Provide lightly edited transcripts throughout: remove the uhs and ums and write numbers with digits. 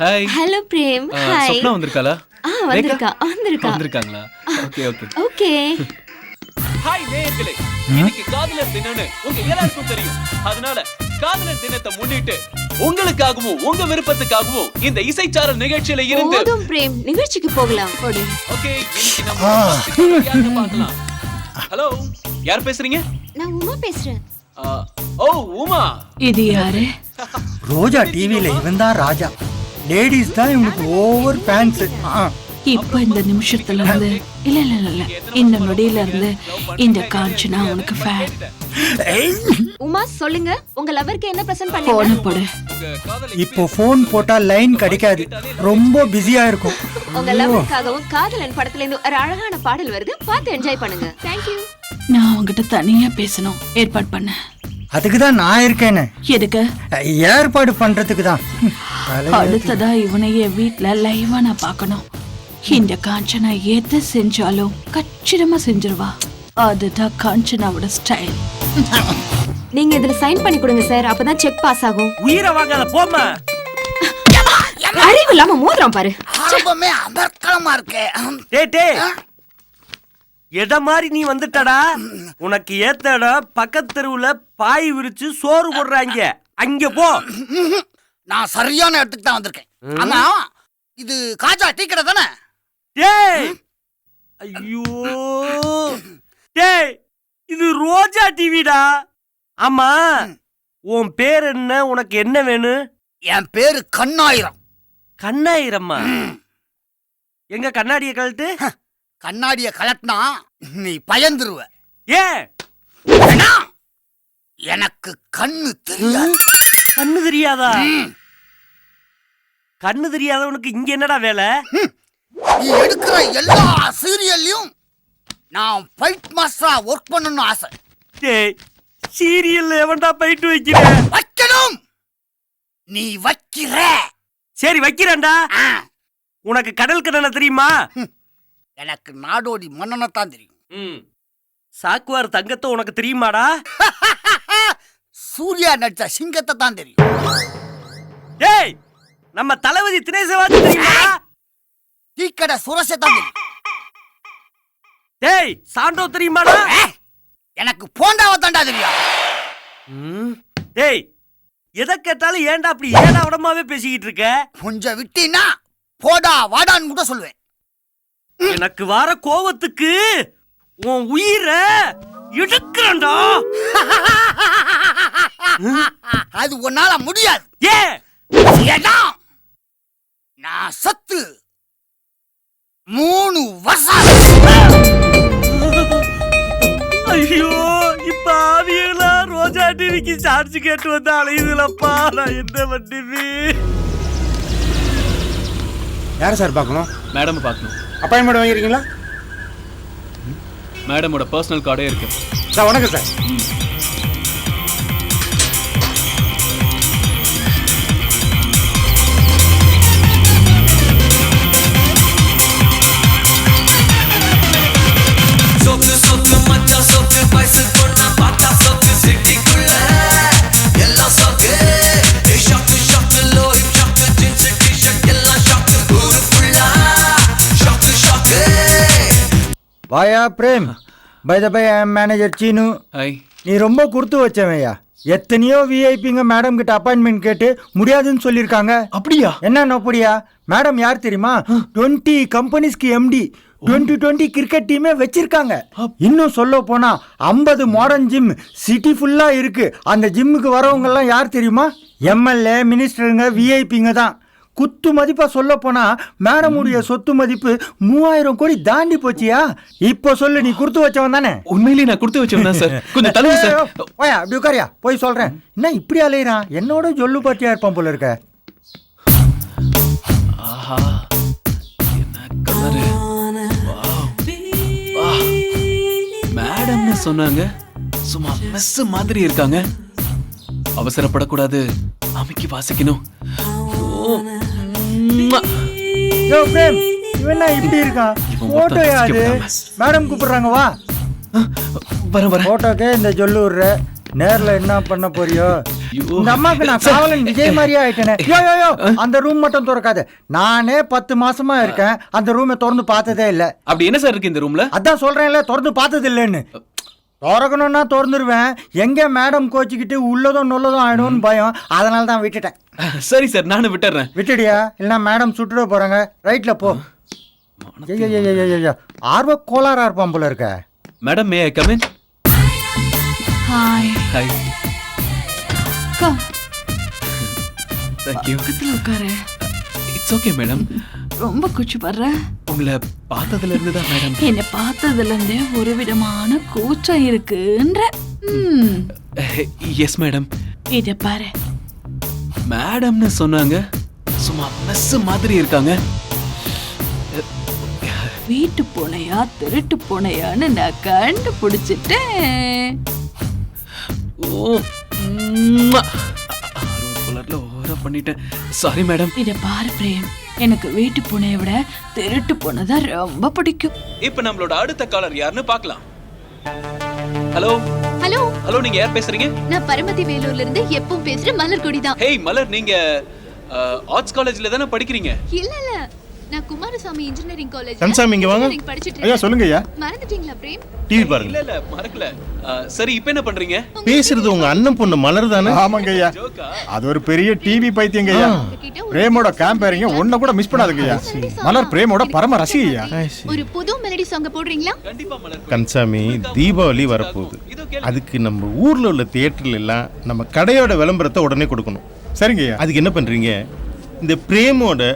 Hi. Hello Prem. Hi. Swapna வந்திருக்காளா? வந்திருக்காங்களா? Okay okay. Okay. Hi நேயர்களே. இன்னைக்கு காதலர் தினம்னு உங்க எல்லாருக்கும் தெரியும். அதனால காதலர் தினத்தை முன்னிட்டு உங்களுக்காகவும் உங்க விருப்பத்துக்காகவும் இந்த இசைச்சாரல் நிகழ்ச்சியில இருந்து போதும் பிரேம், நிகழ்ச்சிக்கு போகலாம். போடு. ஓகே, இன்னைக்கு நம்ம யாரை பார்க்கலாம்? ஹலோ, யார் பேசுறீங்க? நான் உமா பேசுறேன். ஓ உமா. இது யாரு? ரோஜா டிவில இவன் தான் ராஜா. லேடிஸ் தான் இவனுக்கு ஓவர் ஃபேன்ஸ். இப்ப இந்த நிமிஷத்துல இருந்து இல்ல இல்ல இல்ல இந்த நொடியில இருந்து இந்த காஞ்சனா உனக்கு ஃபேன். உமா சொல்லுங்க, உங்க லவருக்கு என்ன பிரசன்ட் பண்ணீங்க? போன போடு. இப்போ போன் போட்டா லைன் கிடைக்காது, ரொம்ப பிஸியா இருக்கும். உங்க லவருக்காகவும் காதலன் படத்துல இருந்து ஒரு அழகான பாடல் வருது, பார்த்து என்ஜாய் பண்ணுங்க. Thank you. நான் உங்ககிட்ட தனியா பேசணும், ஏற்பாடு பண்ண. அதுக்கு தான் நான் இருக்கேன்னு. எதுக்கு? ஏற்பாடு பண்றதுக்கு தான். அடுத்ததா இவனையே வீட்டுல லைவா நான் பார்க்கணும். இந்த காஞ்சனா எது செஞ்சாலும் கச்சிதமா செஞ்சிருவா. அதுதான் காஞ்சனாவோட ஸ்டைல். நீங்க இதுல சைன் பண்ணி கொடுங்க சார், அப்பதான் செக் பாஸ் ஆகும். உயிரை வாங்காத போமா. அறிவு இல்லாம மோதிரம் பாரு. ஆல்பமே அமர்க்கலமா இருக்கே. டேய் எத மாதிரி நீ வந்துட்டடா. உனக்கு ஏத்தடா பக்கத்து தெருவுல பாய் விரிச்சு சோறு போடுறாங்க, அங்க போ. நான் சரியான இடத்துக்கு தான் வந்திருக்கேன். ஆமா, இது காஜா டீ கடை தானே? டேய் ஐயோ டேய், இது ரோஜா டிவிடா. ஆமா, உன் பேர் என்ன? உனக்கு என்ன வேணும்? என் பேரு கண்ணாயிரம். கண்ணாயிரம்மா? எங்க கண்ணாடிய கழட்டு. கண்ணாடிய கலட்டினா நீ பயந்துருவ. ஏன்? எனக்கு கண்ணு தெரியாது. கண்ணு தெரியாதா? கண்ணு தெரியாதவனுக்கு இங்க என்னடா வேலை? நீ எடுக்கிற எல்லா சீரியல்லையும் நான் ஃபைட் மாஸ்டரா ஒர்க் பண்ணணும்னு ஆசை. டேய், சீரியல்ல எவன்டா போயிட்டு வைக்கிறேன்? வைக்கணும். நீ வைக்கிற. சரி வைக்கிறேன்டா. உனக்கு கடல் கடனை தெரியுமா? எனக்கு நாடோடி மன்னனை தான் தெரியும். சாக்குவார் தங்கத்தை உனக்கு தெரியுமாடா? சூர்யா நடிச்ச சிங்கத்தை தான் தெரியும். டேய், நம்ம தளபதி தினேசவாதி தெரியுமா? டீக்கடை சுரசை தான் தெரியும். டேய், சாண்டோ தெரியுமாடா? எனக்கு போண்டாவை தாண்டா தெரியும். டேய், எதை கேட்டாலும் ஏன்டா அப்படி ஏடா உடமாவே பேசிக்கிட்டு இருக்க? கொஞ்சம் விட்டீன்னா போடா வாடான்னு கூட சொல்லுவேன். எனக்கு வர கோவத்துக்கு உன் உயிரை எடுக்கிறேன்டா. அது உன்னால முடியாது. ஏன்? நான் சத்து 3 வருஷம். ஐயோ, இப்ப ஆவியெல்லாம் ரோஜா டிவிக்கு சார்ஜ் கேட்டு வந்து அலையுதுலப்பா. நான் என்ன பண்ணுது? யாரை சார் பார்க்கணும்? மேடம் பார்க்கணும். அப்பாயின்மெண்ட் வாங்கிருக்கீங்களா? மேடமோட பர்சனல் கார்டே இருக்கு சார். வணக்கம் சார். சொக்கு சொக்கு மச்சா சொக்கு பைசு பொண்ணா பார்த்தா சொக்கு சிட்டிக்குள்ள எல்லாம் சொக்கு. ஷாக்கு ஷாக்கு லோய் ஷாக்கு ஜீன்ஸ் டிஷர்ட் எல்லாம் ஷாக்கு. ஊருக்குள்ள ஷாக்கு ஷாக்கு. வாயா Prem. Bye the bye, I am manager Seenu. Hi. நீ ரொம்ப கொடுத்து வச்சவையா. எத்தனையோ விஐபிங்க மேடம் கிட்ட அப்பாயின்மெண்ட் கேட்டு முடியாதுன்னு சொல்லியிருக்காங்க. அப்படியா? என்ன அப்படியா? மேடம் யார் தெரியுமா? 20 கம்பெனிஸ்க்கு எம்டி. 2020 கிரிக்கெட் டீமே வச்சிருக்காங்க. இன்னும் சொல்ல போனா 50 மாடர்ன் ஜிம் சிட்டி ஃபுல்லா இருக்கு. அந்த ஜிம்முக்கு வரவங்க எல்லாம் யார் தெரியுமா? எம்எல்ஏ, மினிஸ்டருங்க, விஐபிங்க தான். குத்து மதிப்பா சொல்ல போனா மேடமுடைய சொத்து மதிப்பு 3000 கோடி தாண்டி போச்சியா. இப்போ சொல்லு, நீ கொடுத்து வச்சவன் தானே? உண்மையிலேயே நான் கொடுத்து வச்சவன் தான் சார். கொஞ்சம் தள்ளுங்க சார். ஓயா அப்படி உட்காரியா, போய் சொல்றேன். என்ன இப்படி அலையிறான்? என்னோட ஜொல்லு பாட்டியா இருப்பான் போல இருக்க. ஆஹா, என்ன கலரு. மேடம்னு சொன்னாங்க, சும்மா மெஸ் மாதிரி இருக்காங்க. அவசரப்படக்கூடாது, அமைக்கி வாசிக்கணும். யோ பிரேம், இவன் இப்படி இருக்கான்? போட்டோ யாரு? மேடம் கூப்பிடுறாங்க, வா. வர வர. போட்டோக்கே இந்த ஜொல்லு விடுற, நேர்ல என்ன பண்ண போறியோ? இந்த அம்மாக்கு நான் காவலன் விஜய் மாதிரியே ஆயிட்டேனே. யோ யோ யோ, அந்த ரூம் மட்டும் திறக்காது. நானே 10 மாசமா இருக்கேன், அந்த ரூமை திறந்து பார்த்ததே இல்ல. அப்படி என்ன சார் இருக்கு இந்த ரூம்ல? அதான் சொல்றேன்ல, திறந்து பார்த்தது இல்லைன்னு. திறக்கணும்னா திறந்துருவேன். எங்க மேடம் கோச்சிக்கிட்டு உள்ளதும் நொல்லதும் ஆயிடும்னு பயம், அதனால தான் விட்டுட்டேன். சரி சார், நானும் விட்டுறேன். விட்டுடியா? இல்லைன்னா மேடம் சுட்டுட போறாங்க. ரைட்ல போ. ஆர்வ கோளாரா இருப்பான் போல இருக்க. Madam, May I come in? Hi hi. Come thank you. பக்கத்துல உட்காரு. It's okay madam. ரொம்ப குச்சி படுற. உங்களை பார்த்ததுல இருந்து தான் மேடம். என்னை பார்த்ததுல இருந்தே ஒரு விதமான கூச்சம் இருக்குன்ற. Yes madam. இத பாரு, மேடம்னு சொன்னாங்க, சும்மா மெஸ் மாதிரி இருக்காங்க. வீட்டு பூனையா திருட்டு பூனையான்னு நான் கண்டுபிடிச்சிட்டேன். ஓ, கலர்ல ஓவரா பண்ணிட்டேன். Sorry madam. இத பாரு பிரேம், எனக்கு வீட்டு பூனையை விட திருட்டு பூனை தான் ரொம்ப பிடிக்கும். இப்ப நம்மளோட அடுத்த காலர் யாருன்னு பார்க்கலாம். ஹலோ ஹலோ ஹலோ, நீங்க யார் பேசுறீங்க? நான் பரமத்தி வேலூர்ல இருந்து எப்பவும் பேசுற மலர்கொடி தான். ஹேய் மலர், நீங்க ஆர்ட்ஸ் காலேஜ்ல தானே படிக்கிறீங்க? இல்ல இல்ல, நான் குமாரசாமி இன்ஜினியரிங் காலேஜ் கன்சாமி இங்க வாங்க. ஐயா சொல்லுங்க ஐயா. மறந்துட்டீங்களா பிரேம்? டிவி பாருங்க. இல்ல இல்ல, மறக்கல. சரி, இப்போ என்ன பண்றீங்க? பேசுறது உங்க அண்ணன் பொண்ணு மலர் தானே? ஆமாங்க ஐயா, ஜோக்கா? அது ஒரு பெரிய டிவி பைத்தியங்க ஐயா. பிரேமோட கேம்பேரிங்க ஒன்ன கூட மிஸ் பண்ணாதுங்க ஐயா. மலர் பிரேமோட பரம ரசிகையா. ஒரு புது மெலடி சாங் போடுறீங்களா? கண்டிப்பா மலர். கன்சாமி, தீபாவளி வரப்போகுது. இதோ கேளு. அதுக்கு நம்ம ஊர்ல உள்ள தியேட்டர்ல எல்லாம் நம்ம கடையோட விளம்பரத்தை உடனே கொடுக்கணும். சரிங்க ஐயா. அதுக்கு என்ன பண்றீங்க, இந்த பிரேமோட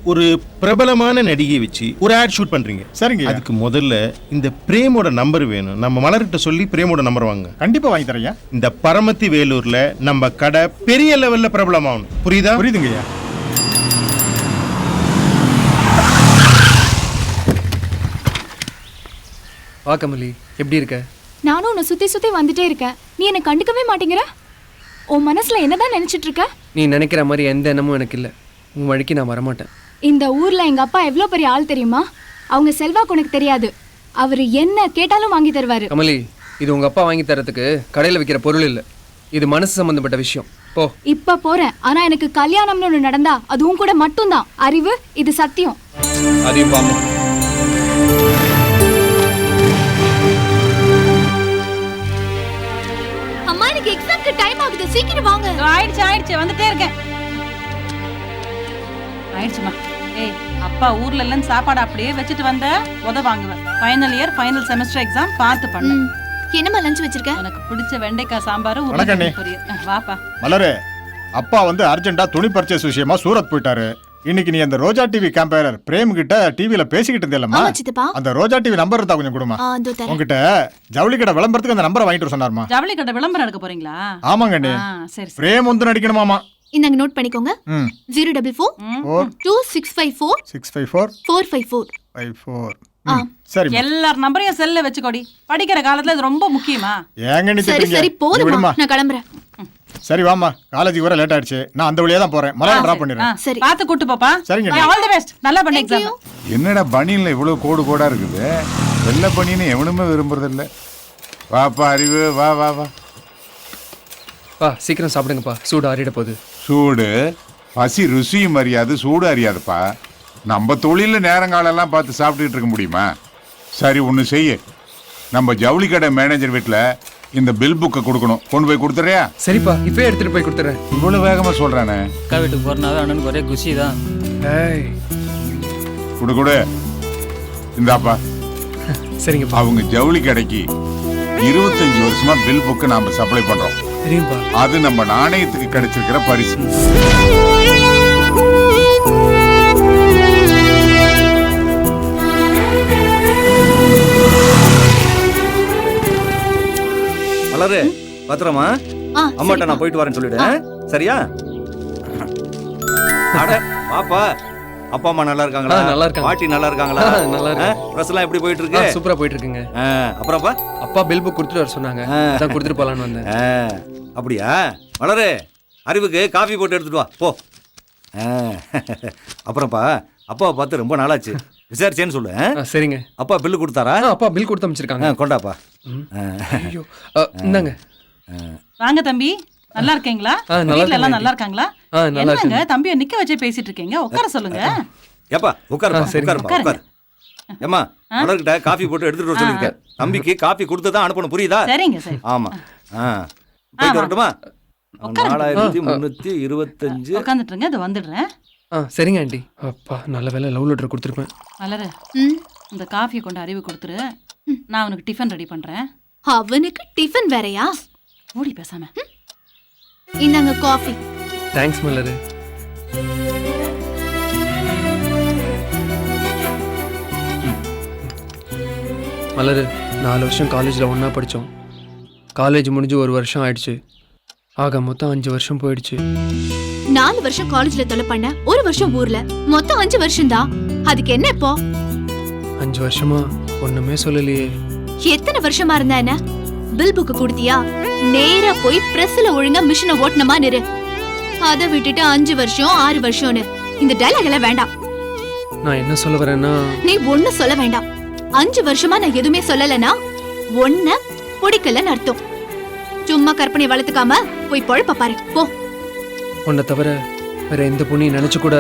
ஒரு பிரபலமான நடிகை வச்சு ஒரு ஆட் ஷூட் பண்றீங்க. சரிங்க ஐயா. அதுக்கு முதல்ல இந்த பிரேமோட நம்பர் வேணும். நம்ம மலர்கிட்ட சொல்லி பிரேமோட நம்பர் வாங்க. கண்டிப்பா வாங்கி தரேன் ஐயா. இந்த பரமத்தி வேலூர்ல நம்ம கடை பெரிய லெவல்ல பிரபலமாகணும். புரியுதா? புரியுதுங்க ஐயா. வா கமலி, எப்படி இருக்க? நானும் உன்னை சுத்தி சுத்தி வந்துட்டே இருக்கேன், நீ என்னை கண்டுக்கவே மாட்டேங்கிற. உன் மனசுல என்னதான் நினைச்சிட்டு இருக்க? நீ நினைக்கிற மாதிரி எந்த எண்ணமும் எனக்கு இல்லை. உன் வழிக்கு நான் வரமாட்டேன். இந்த ஊர்ல எங்க அப்பா எவ்வளோ பெரிய ஆள் தெரியுமா? அவங்க செல்வாக்கு உனக்கு தெரியாது. அவரு என்ன கேட்டாலும் வாங்கி தருவாரு. கமலி, இது உங்க அப்பா வாங்கி தரத்துக்கு கடையில் வைக்கிற பொருள் இல்லை. இது மனசு சம்பந்தப்பட்ட விஷயம். போ. இப்ப போறேன், ஆனா எனக்கு கல்யாணம்னு ஒண்ணு நடந்தா அதுவும் கூட மட்டும்தான். அறிவு, இது சத்தியம். அதையும் பாம்பு. அம்மா, எனக்கு எக்ஸாம்க்கு டைம் ஆகுது, சீக்கிரம் வாங்க. ஆயிடுச்சு வந்துட்டே இருக்கேன். ஆயிடுச்சுமா. ஏய், அப்பா ஊர்ல எல்லாம் சாப்பாடு அப்படியே வச்சுட்டு வந்த வாங்குவேன். Final year final semester exam பார்த்து பண்ணு. என்னம்மா லஞ்ச் வச்சிருக்க? உனக்கு பிடிச்ச வெண்டைக்காய் சாம்பார், வணக்கம் அண்ணே. வாப்பா. மலரு, அப்பா வந்து அர்ஜென்ட்டா துணி பர்ச்சேஸ் விஷயமா சூரத் போயிட்டாரு. இன்னைக்கு நீ அந்த ரோஜா டிவி கேம்பேரர் பிரேம் கிட்ட டிவில பேசிக்கிட்டு இருந்தேலம்மா. ஆமா சித்தப்பா. அந்த ரோஜா டிவி நம்பர் இருந்தா கொஞ்சம் கொடுமா. அதோ தரேன். உங்ககிட்ட ஜவுளி கடை விளம்பரத்துக்கு அந்த நம்பரை வாங்கிட்டு வர சொன்னாருமா. ஜவுளி கடை விளம்பரம் எடுக்க போறீங்களா? ஆமாங்க அண்ணே. சரி சரி. பிரேம் வந்து நடிக்கணுமாமா. இந்தாங்க நோட் பண்ணிக்கோங்க. 044 4 2654 654 454. 54. ஆ. சரி எல்லார் நம்பரையும் செல்ல வச்சுக்கோடி. படிக்கிற காலத்துல இது ரொம்ப முக்கியமா? ஏங்க நீ சரி திட்டுறீங்க? சரி, நீ போதுமா, விடுமா. நான் கிளம்புறேன். சரி வாமா, காலேஜுக்கு வர லேட் ஆயிடுச்சு. நான் அந்த வழியா தான் போறேன். மலரை டிராப் பண்ணிடுறேன். சரி. பார்த்து கூட்டு பாப்பா. சரிங்க. All the best. நல்லா பண்ணு Thank you. எக்ஸாம். என்னடா பனியன்ல இவ்வளவு கோடு கோடா இருக்குது. வெள்ளை பனியனை எவனுமே விரும்புறதில்ல. வாப்பா அறிவு, வா வா வா. பா, சீக்கிரம் சாப்பிடுங்கப்பா, சூடு ஆறிட போகுது. சூடு பசி ருசியும் அறியாது, சூடு அறியாதுப்பா. நம்ம தொழில நேரங்காலெல்லாம் பார்த்து சாப்பிட்டுக்கிட்டு இருக்க முடியுமா? சரி, ஒன்று செய்ய. நம்ம ஜவுளி கடை மேனேஜர் வீட்டில் இந்த பில் புக்கை கொடுக்கணும். கொண்டு போய் கொடுத்துறியா? சரிப்பா, இப்பவே எடுத்துட்டு போய் கொடுத்துறேன். இவ்வளவு வேகமா சொல்றானே. அக்கா வீட்டுக்கு போறனாவே அண்ணனுக்கு ஒரே குஷி தான். கொடு கொடு. இந்தாப்பா. சரிங்கப்பா. அவங்க ஜவுளி கடைக்கு 25 வருஷமா பில் புக்கு நாம சப்ளை பண்றோம். தெரியும்பா. அது நம்ம நாணயத்துக்கு கிடைச்சிருக்கிற பரிசு. மலரு, பத்திரமா அம்மாட்ட நான் போயிட்டு வரேன்னு சொல்லிடு. சரியா? அட பாப்பா, அப்பா அம்மா நல்லா இருக்காங்களா? நல்லா இருக்காங்க. பாட்டி நல்லா இருக்காங்களா? நல்லா இருக்கு. பிரஸ் எல்லாம் எப்படி போயிட்டு இருக்கு? சூப்பரா போயிட்டு இருக்குங்க. அப்புறம்ப்பா, அப்பா பில் புக் கொடுத்துட்டு வர சொன்னாங்க. அதான் கொடுத்துட்டு போலான்னு வந்தேன். அப்படியா? மலரு, அறிவுக்கு காஃபி போட்டு எடுத்துட்டு வா போ. அப்புறம்ப்பா, அப்பாவை பார்த்து ரொம்ப நாளாச்சு, விசாரிச்சேன்னு சொல்லு. சரிங்க. அப்பா பில்லு கொடுத்தாரா? அப்பா பில் கொடுத்து அமைச்சிருக்காங்க. கொண்டாப்பா. ஐயோ, இந்தாங்க. வாங்க தம்பி, நல்லா இருக்கீங்களா? நல்லா வீட்ல எல்லாம் இருக்கேன் நல்லா இருக்காங்களா? நல்லா என்னங்க தம்பியை நிக்க வச்சே பேசிட்டு இருக்கீங்க? உட்கார சொல்லுங்க. ஏப்பா உட்காருப்பா உட்காருப்பா உட்காரு. ஏம்மா மலர்கிட்ட காஃபி போட்டு எடுத்துட்டு வர சொல்லிருக்கேன். தம்பிக்கு காஃபி கொடுத்து தான் அனுப்பணும், புரியுதா? சரிங்க சரி. ஆமா. போயிட்டு வரட்டுமா? 4325. உட்காந்துட்டுருங்க, இது வந்துடுறேன். சரிங்க ஆண்டி. அப்பா நல்ல வேலை லவ் லெட்டர் கொடுத்துருப்பேன். மலரு, இந்த காஃபியை கொண்டு அறிவு கொடுத்துரு. நான் அவனுக்கு டிஃபன் ரெடி பண்றேன். அவனுக்கு டிஃபன் வேறயா? ஓடி பேசாம. இந்தாங்க காஃபி. தேங்க்ஸ் மலரு. மலரு 4 வருஷம் காலேஜில் ஒன்றா படித்தோம். காலேஜ் முடிஞ்சு 1 வருஷம் ஆயிடுச்சு. ஆக மொத்தம் 5 வருஷம் போயிடுச்சு. 4 வருஷம் காலேஜ்ல தொலை பண்ண, 1 வருஷம் ஊர்ல, மொத்தம் 5 வருஷம் தான். அதுக்கு என்ன இப்போ? 5 வருஷமா ஒண்ணுமே சொல்லலையே. எத்தனை வருஷமா இருந்தா என்ன? பில் புக் கொடுத்தியா? நேரா போய் பிரஸ்ல ஒழுங்கா மிஷினை ஓட்டணுமா நிறு. அதை விட்டுட்டு 5 வருஷம் 6 வருஷம்னு இந்த டைலாக் எல்லாம் வேண்டாம். நான் என்ன சொல்ல வரேன்னா, நீ ஒண்ணு சொல்ல வேண்டாம். 5 வருஷமா நான் எதுவுமே சொல்லலனா ஒன்ன பிடிக்கலன்னு அர்த்தம். சும்மா கற்பனை வளர்த்துக்காம போய் பொழப்ப பாரு போ. உன்னை தவிர வேற எந்த பொண்ணையும் நினைச்சு கூட.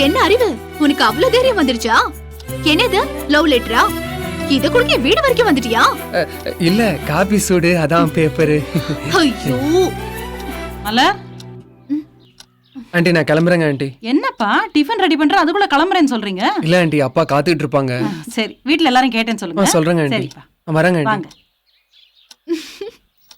என்ன அறிவு உனக்கு அவ்வளவு தைரியம் வந்துருச்சா? என்னது லவ் லெட்டரா? இத கொடுக்க வீடு வரைக்கும் வந்துட்டியா? இல்ல காபி சூடு, அதான் பேப்பரு. ஐயோ மலர், ஆண்டி நான் கிளம்புறேங்க ஆண்டி. என்னப்பா டிஃபன் ரெடி பண்ற, அதுக்குள்ள கிளம்புறேன்னு சொல்றீங்க? இல்ல ஆண்டி, அப்பா காத்துக்கிட்டு இருப்பாங்க. சரி, வீட்ல எல்லாரும் கேட்டேன்னு சொல்லுங்க. சொல்றேங்க ஆண்டி. சரிப்பா, வரேங்க ஆண்டி. வாங்க.